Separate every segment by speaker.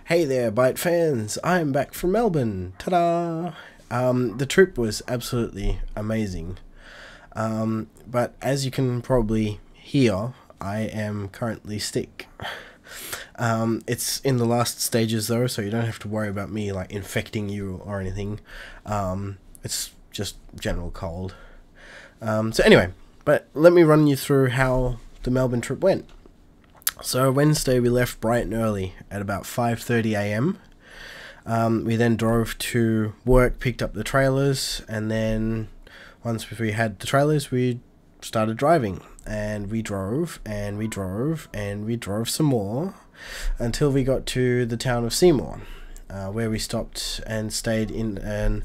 Speaker 1: Hey there, Byte fans! I'm back from Melbourne. Ta-da! The trip was absolutely amazing. But as you can probably hear, I am currently sick. It's in the last stages though, so you don't have to worry about me like infecting you or anything. It's just general cold. So anyway, but let me run you through how the Melbourne trip went. So Wednesday we left bright and early at about 5:30 AM. We then drove to work, picked up the trailers, and then once we had the trailers we started driving. And we drove, and we drove, and we drove some more until we got to the town of Seymour, where we stopped and stayed in an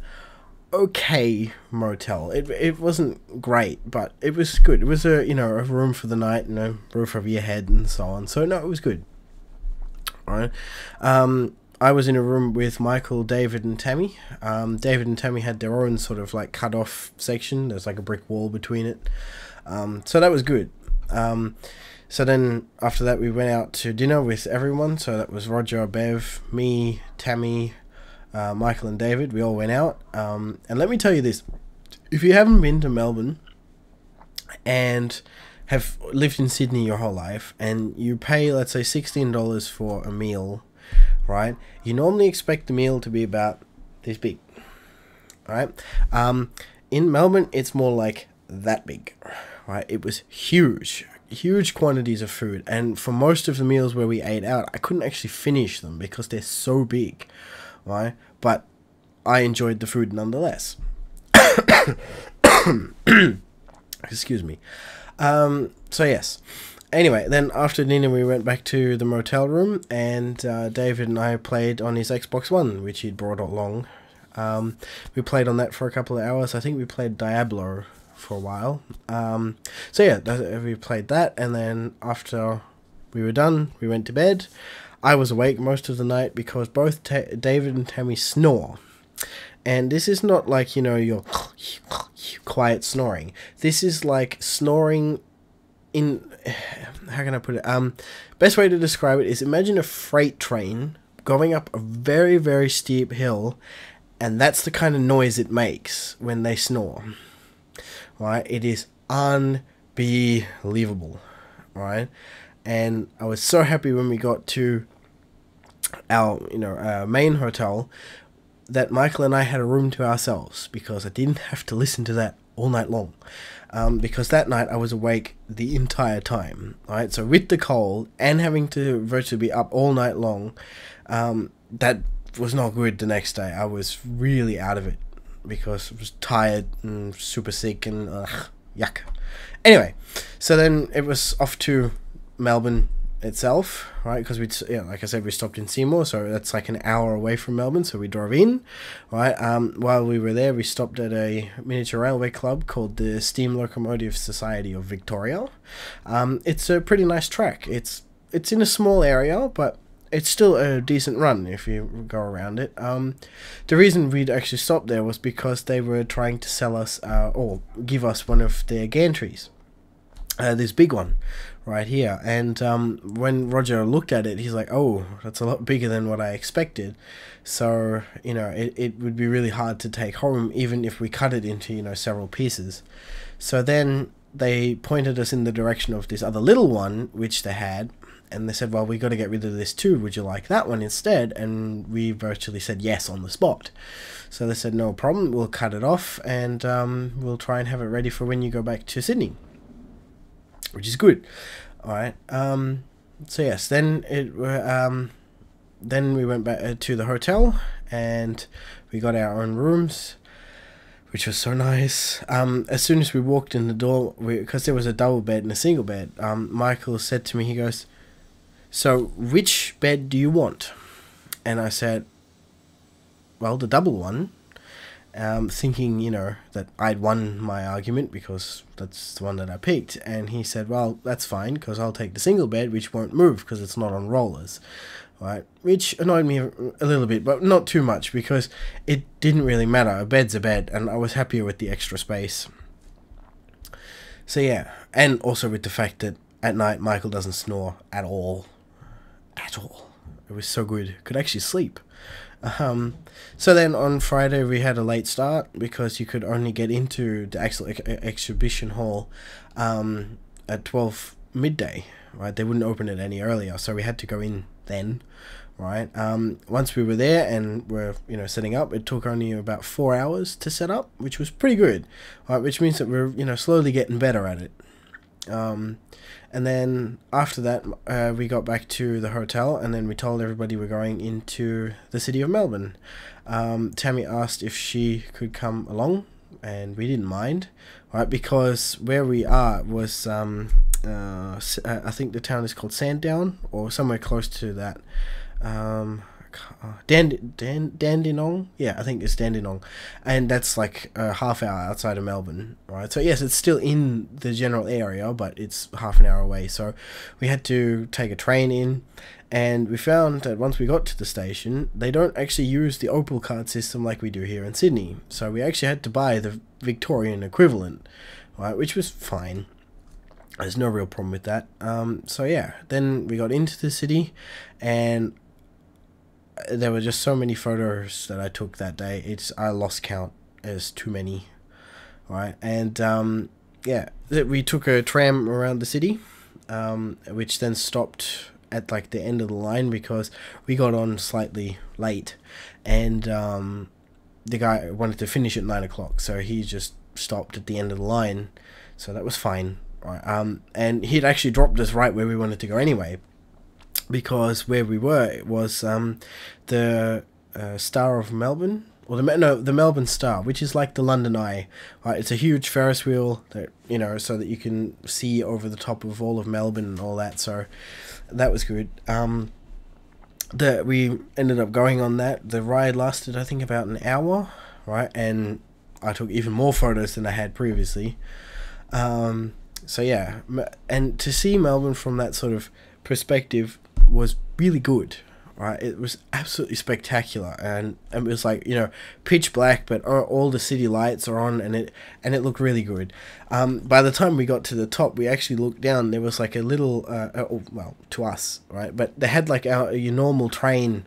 Speaker 1: okay motel. It wasn't great, but it was good. It was a a room for the night, roof over your head and so on. So no, it was good. Alright. I was in a room with Michael, David and Tammy. David and Tammy had their own sort of like cut off section. There's like a brick wall between it. So that was good. So then after that we went out to dinner with everyone. So that was Roger, Bev, me, Tammy, Michael and David. We all went out, and let me tell you this: if you haven't been to Melbourne and have lived in Sydney your whole life, and you pay, let's say, $16 for a meal, right? You normally expect the meal to be about this big, right? In Melbourne, it's more like that big, right? It was huge quantities of food, and for most of the meals where we ate out, I couldn't actually finish them because they're so big. Right? But I enjoyed the food nonetheless. Excuse me. So yes. Anyway, then after dinner we went back to the motel room, and David and I played on his Xbox One, which he'd brought along. We played on that for a couple of hours. I think we played Diablo for a while. So yeah, we played that, and then after we were done, we went to bed. I was awake most of the night because both David and Tammy snore. And this is not like, your quiet snoring. This is like snoring in... How can I put it? Best way to describe it is, imagine a freight train going up a very, very steep hill, and that's the kind of noise it makes when they snore. Right? It is unbelievable. Right? And I was so happy when we got to our main hotel that Michael and I had a room to ourselves, because I didn't have to listen to that all night long. Because that night I was awake the entire time. Right? So with the cold and having to virtually be up all night long, that was not good the next day. I was really out of it because I was tired and super sick and yuck. Anyway, so then it was off to Melbourne itself, right? Because like I said, we stopped in Seymour, so that's like an hour away from Melbourne. So we drove in, right? While we were there, we stopped at a miniature railway club called the Steam Locomotive Society of Victoria. It's a pretty nice track. It's in a small area, but it's still a decent run if you go around it. The reason we'd actually stopped there was because they were trying to sell us or give us one of their gantries. This big one right here, and when Roger looked at it, he's like, oh, that's a lot bigger than what I expected. So it would be really hard to take home, even if we cut it into several pieces. So then they pointed us in the direction of this other little one which they had, and they said, well, we got to get rid of this too, would you like that one instead? And we virtually said yes on the spot. So they said, no problem, we'll cut it off, and we'll try and have it ready for when you go back to Sydney, which is good. Alright, so yes, then Then we went back to the hotel, and we got our own rooms, which was so nice. As soon as we walked in the door, because there was a double bed and a single bed, Michael said to me, he goes, "So, which bed do you want?" And I said, "Well, the double one," thinking, that I'd won my argument because that's the one that I picked. And he said, "Well, that's fine, because I'll take the single bed, which won't move because it's not on rollers." Right, which annoyed me a little bit, but not too much, because it didn't really matter. A bed's a bed, and I was happier with the extra space. So yeah, and also with the fact that at night Michael doesn't snore at all. At all. It was so good. Could actually sleep. So then on Friday we had a late start, because you could only get into the actual exhibition hall at 12 midday. Right, they wouldn't open it any earlier, so we had to go in then. Right, once we were there and were setting up, it took only about 4 hours to set up, which was pretty good. Right, which means that we're slowly getting better at it. And then after that, we got back to the hotel, and then we told everybody we're going into the city of Melbourne. Tammy asked if she could come along, and we didn't mind, right, because where we are was I think the town is called Sandown, or somewhere close to that. Dandenong, yeah, I think it's Dandenong, and that's like a half hour outside of Melbourne, right? So yes, it's still in the general area, but it's half an hour away. So we had to take a train in, and we found that once we got to the station, they don't actually use the Opal card system like we do here in Sydney. So we actually had to buy the Victorian equivalent, right, which was fine. There's no real problem with that. So yeah, then we got into the city, and there were just so many photos that I took that day. I lost count. There's too many, right? And yeah, we took a tram around the city, which then stopped at like the end of the line because we got on slightly late, and the guy wanted to finish at 9 o'clock, so he just stopped at the end of the line, so that was fine. Right. And he'd actually dropped us right where we wanted to go anyway, because where we were, it was the Star of Melbourne, or the Melbourne Star, which is like the London Eye. Right, it's a huge Ferris wheel that so that you can see over the top of all of Melbourne and all that. So that was good. We ended up going on that. The ride lasted, I think, about an hour. Right, and I took even more photos than I had previously. So yeah, and to see Melbourne from that sort of perspective was really good, right? It was absolutely spectacular, and it was like pitch black, but all the city lights are on, and it looked really good. By the time we got to the top, we actually looked down. There was like a little, well, to us, right? But they had like your normal train,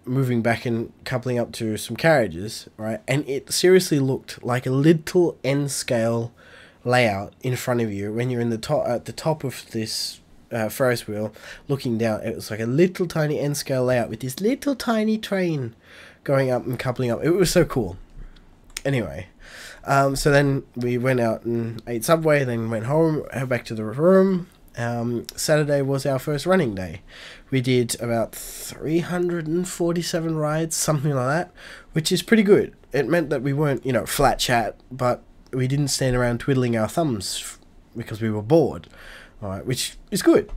Speaker 1: moving back and coupling up to some carriages, right? And it seriously looked like a little N-scale layout in front of you when you're in at the top of this Ferris wheel looking down. It was like a little tiny N-scale layout with this little tiny train going up and coupling up. It was so cool. Anyway, so then we went out and ate Subway, then went home, back to the room. Saturday was our first running day. We did about 347 rides, something like that, which is pretty good. It meant that we weren't flat chat, but we didn't stand around twiddling our thumbs because we were bored, alright, which is good.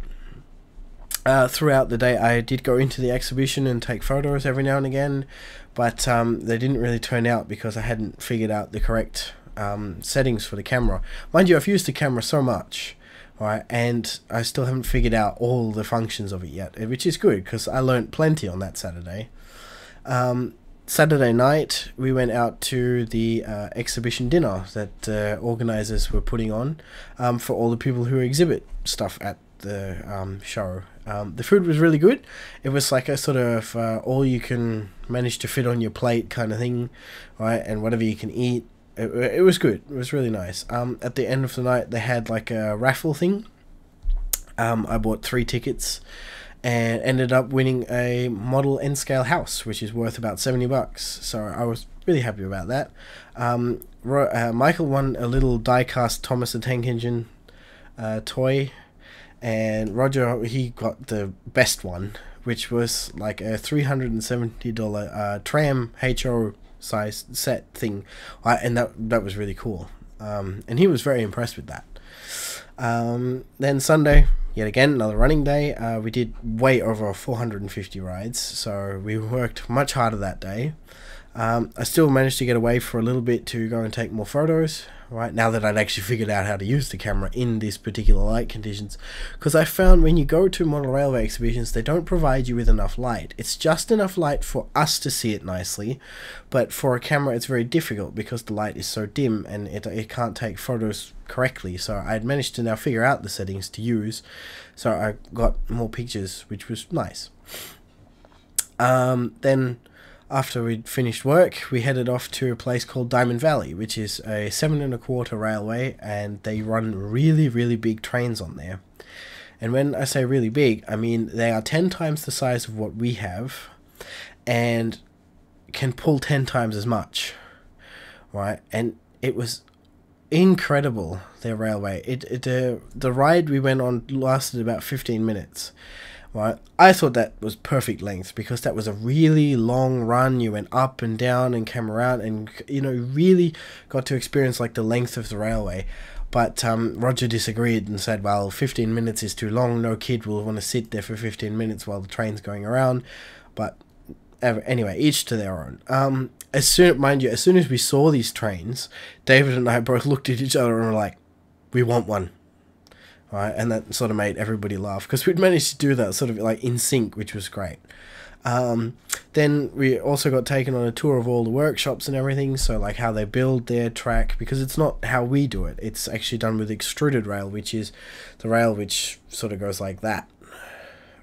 Speaker 1: Throughout the day, I did go into the exhibition and take photos every now and again, but they didn't really turn out because I hadn't figured out the correct settings for the camera. Mind you, I've used the camera so much, alright, and I still haven't figured out all the functions of it yet, which is good because I learnt plenty on that Saturday. Saturday night, we went out to the exhibition dinner that organisers were putting on for all the people who exhibit stuff at the show. The food was really good. It was like a sort of all you can manage to fit on your plate kind of thing, right? And whatever you can eat. It was good. It was really nice. At the end of the night, they had like a raffle thing. I bought 3 tickets and ended up winning a model N-scale house, which is worth about $70. So I was really happy about that. Michael won a little die-cast Thomas the Tank Engine toy, and Roger, he got the best one, which was like a $370 tram HO size set thing, and that was really cool. And he was very impressed with that. Then Sunday, yet again, another running day. We did way over 450 rides, so we worked much harder that day. I still managed to get away for a little bit to go and take more photos, right, now that I'd actually figured out how to use the camera in these particular light conditions, because I found when you go to model railway exhibitions, they don't provide you with enough light. It's just enough light for us to see it nicely, but for a camera it's very difficult because the light is so dim and it can't take photos correctly. So I'd managed to now figure out the settings to use, so I got more pictures, which was nice. Then after we'd finished work, we headed off to a place called Diamond Valley, which is a 7.25 railway, and they run really, really big trains on there. And when I say really big, I mean they are 10 times the size of what we have, and can pull 10 times as much, right? And it was incredible, their railway. The ride we went on lasted about 15 minutes. Right, I thought that was perfect length because that was a really long run. You went up and down and came around, and really got to experience like the length of the railway. But Roger disagreed and said, well, 15 minutes is too long. No kid will want to sit there for 15 minutes while the train's going around. But anyway, each to their own. As soon as we saw these trains, David and I both looked at each other and were like, we want one. Right, and that sort of made everybody laugh because we'd managed to do that sort of like in sync, which was great. Then we also got taken on a tour of all the workshops and everything, so like how they build their track, because it's not how we do it. It's actually done with extruded rail, which is the rail which sort of goes like that,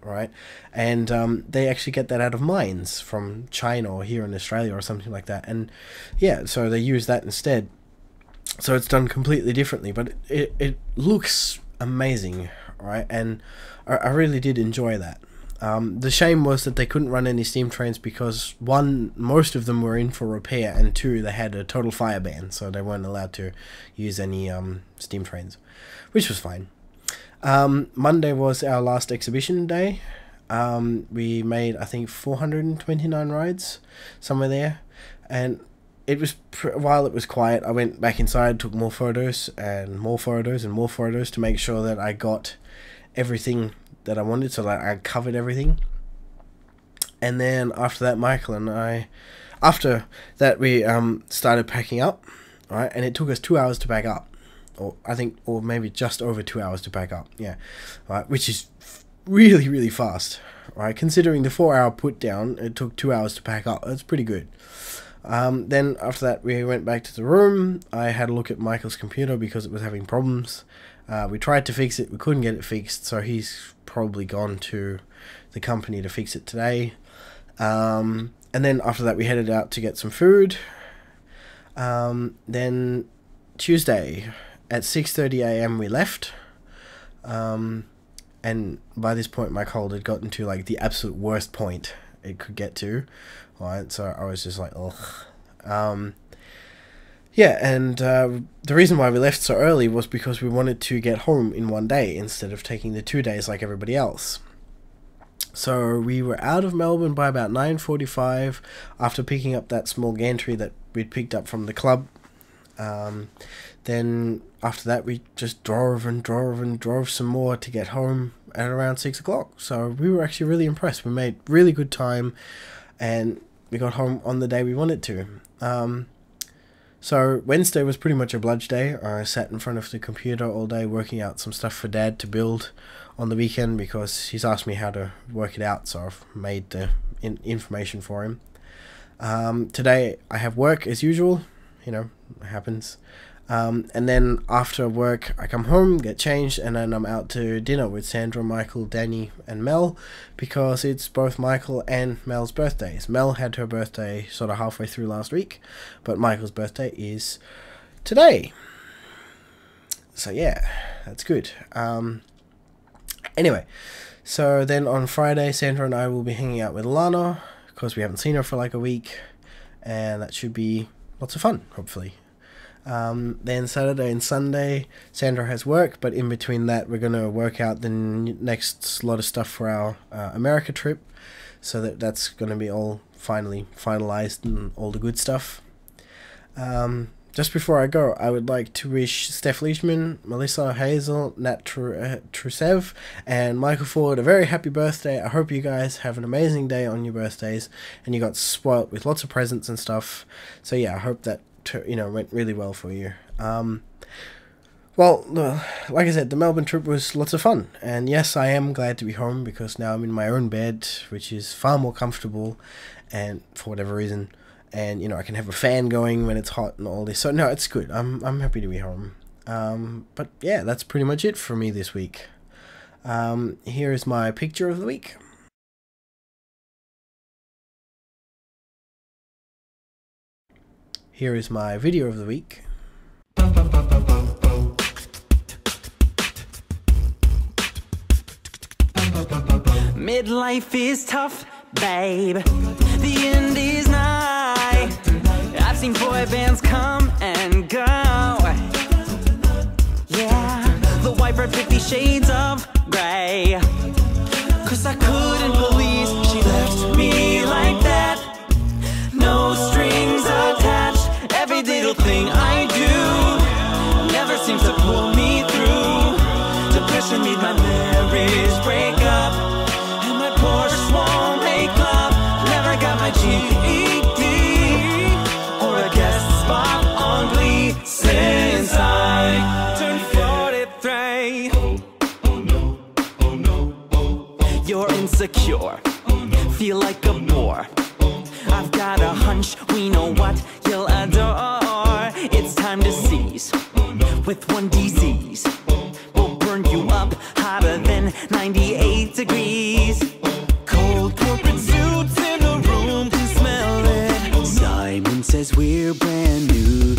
Speaker 1: right? And they actually get that out of mines from China or here in Australia or something like that. And yeah, so they use that instead. So it's done completely differently, but it looks amazing, right? And I really did enjoy that. The shame was that they couldn't run any steam trains because one, most of them were in for repair, and two, they had a total fire ban, so they weren't allowed to use any steam trains, which was fine. Monday was our last exhibition day. We made, I think, 429 rides, somewhere there, and it was while it was quiet, I went back inside, took more photos and more photos and more photos to make sure that I got everything that I wanted, so that I covered everything. And then after that, Michael and I, after that, we started packing up, right? And it took us 2 hours to pack up, or I think, or maybe just over 2 hours to pack up, yeah, right, which is really, really fast, right? Considering the 4-hour put down, it took 2 hours to pack up. That's pretty good. Then after that, we went back to the room. I had a look at Michael's computer because it was having problems. We tried to fix it, we couldn't get it fixed, so he's probably gone to the company to fix it today. And then after that, we headed out to get some food. Then Tuesday at 6:30 AM we left. And by this point, my cold had gotten to like the absolute worst point it could get to. Right, so I was just like, ugh. Yeah, and the reason why we left so early was because we wanted to get home in one day instead of taking the 2 days like everybody else. So we were out of Melbourne by about 9:45 after picking up that small gantry that we'd picked up from the club. Then after that, we just drove and drove and drove some more to get home at around 6 o'clock. So we were actually really impressed. We made really good time, and we got home on the day we wanted to. So Wednesday was pretty much a bludge day. I sat in front of the computer all day working out some stuff for Dad to build on the weekend because he's asked me how to work it out, so I've made the information for him. Today I have work as usual, it happens. And then after work, I come home, get changed, and then I'm out to dinner with Sandra, Michael, Danny, and Mel, because it's both Michael and Mel's birthdays. Mel had her birthday sort of halfway through last week, but Michael's birthday is today. So yeah, that's good. Anyway, so then on Friday, Sandra and I will be hanging out with Lana, because we haven't seen her for like a week, and that should be lots of fun, hopefully. Then Saturday and Sunday, Sandra has work, but in between that, we're going to work out the next lot of stuff for our America trip, so that's going to be all finally finalized and all the good stuff. Just before I go, I would like to wish Steph Leishman, Melissa Hazel, Nat Trusev, and Michael Ford a very happy birthday. I hope you guys have an amazing day on your birthdays, and you got spoilt with lots of presents and stuff. So yeah, I hope that went really well for you. Well, like I said, the Melbourne trip was lots of fun, and yes, I am glad to be home because now I'm in my own bed, which is far more comfortable, and for whatever reason, and I can have a fan going when it's hot and all this. So no, it's good. I'm happy to be home. But yeah, that's pretty much it for me this week. Here is my picture of the week. Here is my video of the week.
Speaker 2: Midlife is tough, babe. The end is nigh. I've seen boy bands come and go. Yeah, the white bread 50 shades of gray. Cause I couldn't believe she left me like that. No strings attached. Every little thing I do never seems to pull me through. Depression made my marriage break up, and my Porsche won't make love. Never got my GED or a guest spot on Glee since I turned 43. Oh no, oh no, oh. You're insecure, feel like a bore. I've got a hunch, we know what you'll adore. It's time to seize with one disease. We'll burn you up hotter than 98 degrees. Cold corporate suits in the room can smell it. Simon says we're brand new.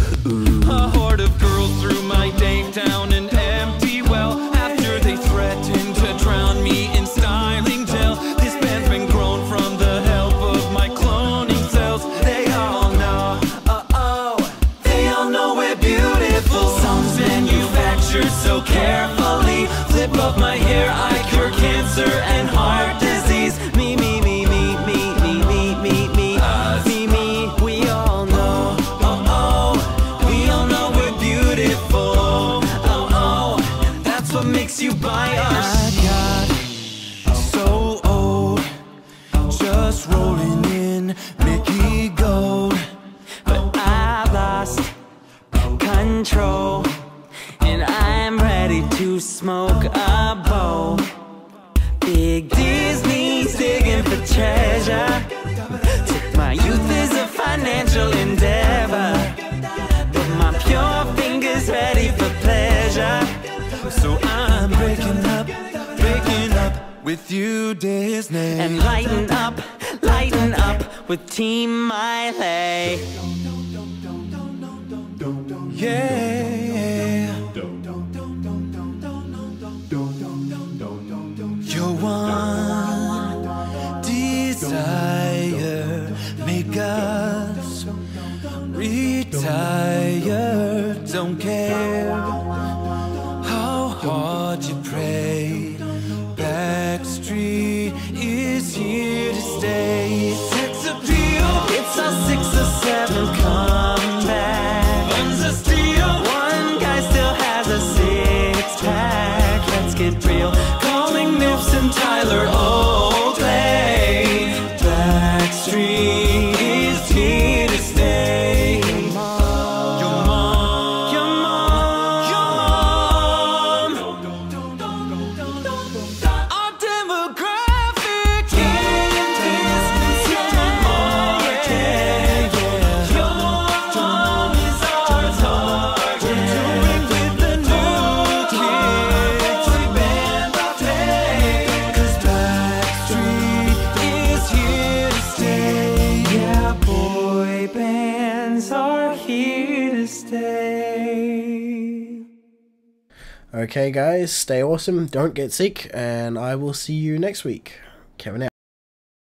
Speaker 2: A horde of girls through my Daytown and empty well after they threatened to drown me in styling gel. This band's been grown from the help of my cloning cells. They all know, they all know we're beautiful. Songs manufactured so carefully. Flip up my hair, I cure cancer and heart disease. Me, me, me, me, me, me, me, me, me, me, me. We all know, we all know we're beautiful. That's what makes you buy us. I got so old, just rolling in Mickey Gold, but I lost control, and I'm ready to smoke a bowl. Big Disney's digging for treasure. Took my youth as a financial endeavor, but my pure fingers ready for pleasure. So I'm breaking up with you, Disney, and lighten up with Team Miley. Yeah, your one desire make us retire. Don't care how hard you pray, Backstreet is here to stay. Sex appeal, it's our 6 or 7 comeback. One's a steal, one guy still has a 6-pack. Let's get real, calling Nips and Tyler Oakley. Backstreet is here to stay. Your mom. Our demographic is Your mom is our target. Doing with the new kids, boy band of day. 'Cause Backstreet is here to stay. Yeah, boy bands are here to stay.
Speaker 1: Okay guys, stay awesome, don't get sick, and I will see you next week. Kevin out.